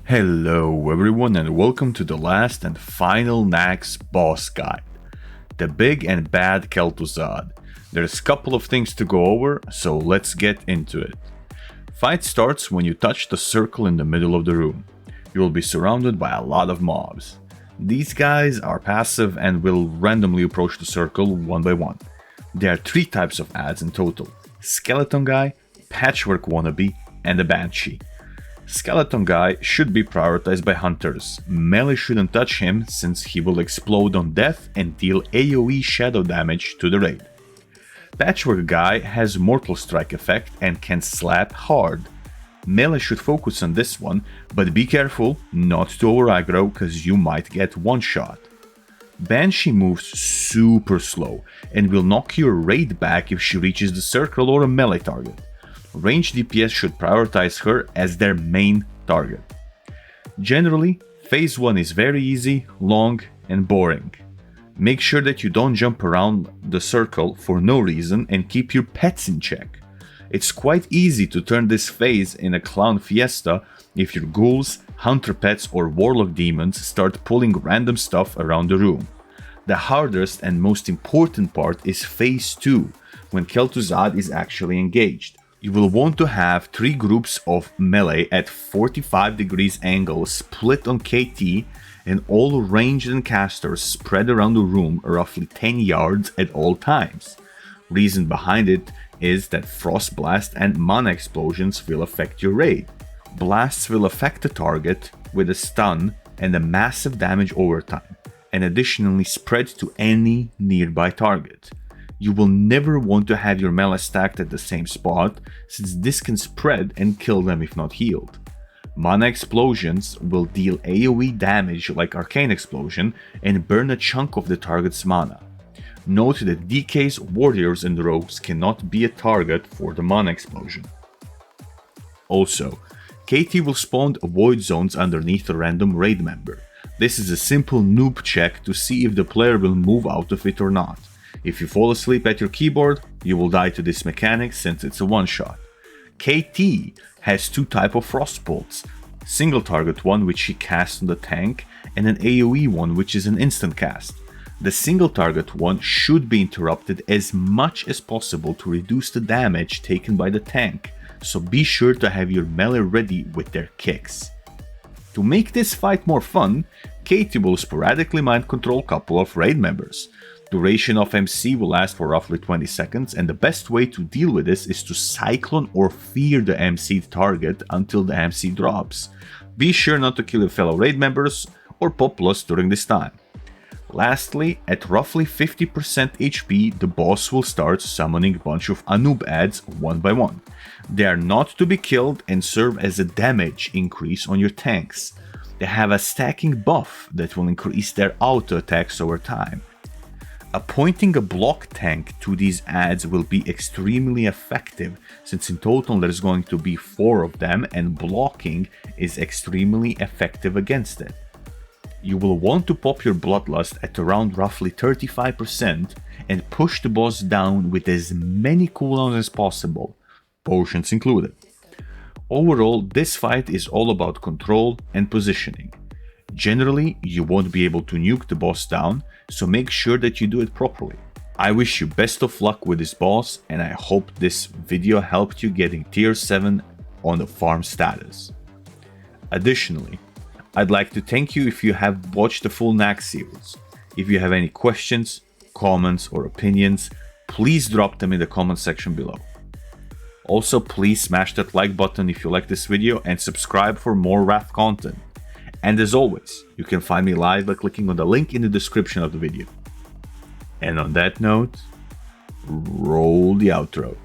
Hello everyone and welcome to the last and final Naxx boss guide. The big and bad Kel'Thuzad. There's a couple of things to go over, so let's get into it. Fight starts when you touch the circle in the middle of the room. You will be surrounded by a lot of mobs. These guys are passive and will randomly approach the circle one by one. There are 3 types of ads in total: Skeleton Guy, Patchwork Wannabe, and a Banshee. Skeleton Guy should be prioritized by hunters. Melee shouldn't touch him since he will explode on death and deal AoE shadow damage to the raid. Patchwork Guy has Mortal Strike effect and can slap hard. Melee should focus on this one, but be careful not to over aggro cause you might get one shot. Banshee moves super slow and will knock your raid back if she reaches the circle or a melee target. Range DPS should prioritize her as their main target. Generally, phase 1 is very easy, long, and boring. Make sure that you don't jump around the circle for no reason and keep your pets in check. It's quite easy to turn this phase in a clown fiesta if your ghouls, hunter pets, or warlock demons start pulling random stuff around the room. The hardest and most important part is phase 2, when Kel'Thuzad is actually engaged. You will want to have 3 groups of melee at 45 degrees angle split on KT and all ranged and casters spread around the room roughly 10 yards at all times. Reason behind it is that Frost Blast and Mana Explosions will affect your raid. Blasts will affect the target with a stun and a massive damage over time, and additionally spread to any nearby target. You will never want to have your melee stacked at the same spot, since this can spread and kill them if not healed. Mana Explosions will deal AoE damage like Arcane Explosion and burn a chunk of the target's mana. Note that DK's warriors and rogues cannot be a target for the Mana Explosion. Also, KT will spawn void zones underneath a random raid member. This is a simple noob check to see if the player will move out of it or not. If you fall asleep at your keyboard, you will die to this mechanic since it's a one-shot. KT has 2 types of Frost Bolts, single target one which she casts on the tank and an AoE one which is an instant cast. The single target one should be interrupted as much as possible to reduce the damage taken by the tank, so be sure to have your melee ready with their kicks. To make this fight more fun, KT will sporadically mind control a couple of raid members. Duration of MC will last for roughly 20 seconds, and the best way to deal with this is to cyclone or fear the MC'd target until the MC drops. Be sure not to kill your fellow raid members or populace during this time. Lastly, at roughly 50% HP, the boss will start summoning a bunch of Anub ads one by one. They are not to be killed and serve as a damage increase on your tanks. They have a stacking buff that will increase their auto attacks over time. Appointing a block tank to these ads will be extremely effective, since in total there's going to be 4 of them and blocking is extremely effective against it. You will want to pop your Bloodlust at around roughly 35% and push the boss down with as many cooldowns as possible, potions included. Overall, this fight is all about control and positioning. Generally, you won't be able to nuke the boss down, so make sure that you do it properly. I wish you best of luck with this boss, and I hope this video helped you getting tier 7 on the farm status. Additionally, I'd like to thank you if you have watched the full Naxx series. If you have any questions, comments, or opinions, please drop them in the comment section below. Also, please smash that like button if you like this video and subscribe for more Wrath content. And as always, you can find me live by clicking on the link in the description of the video. And on that note, roll the outro.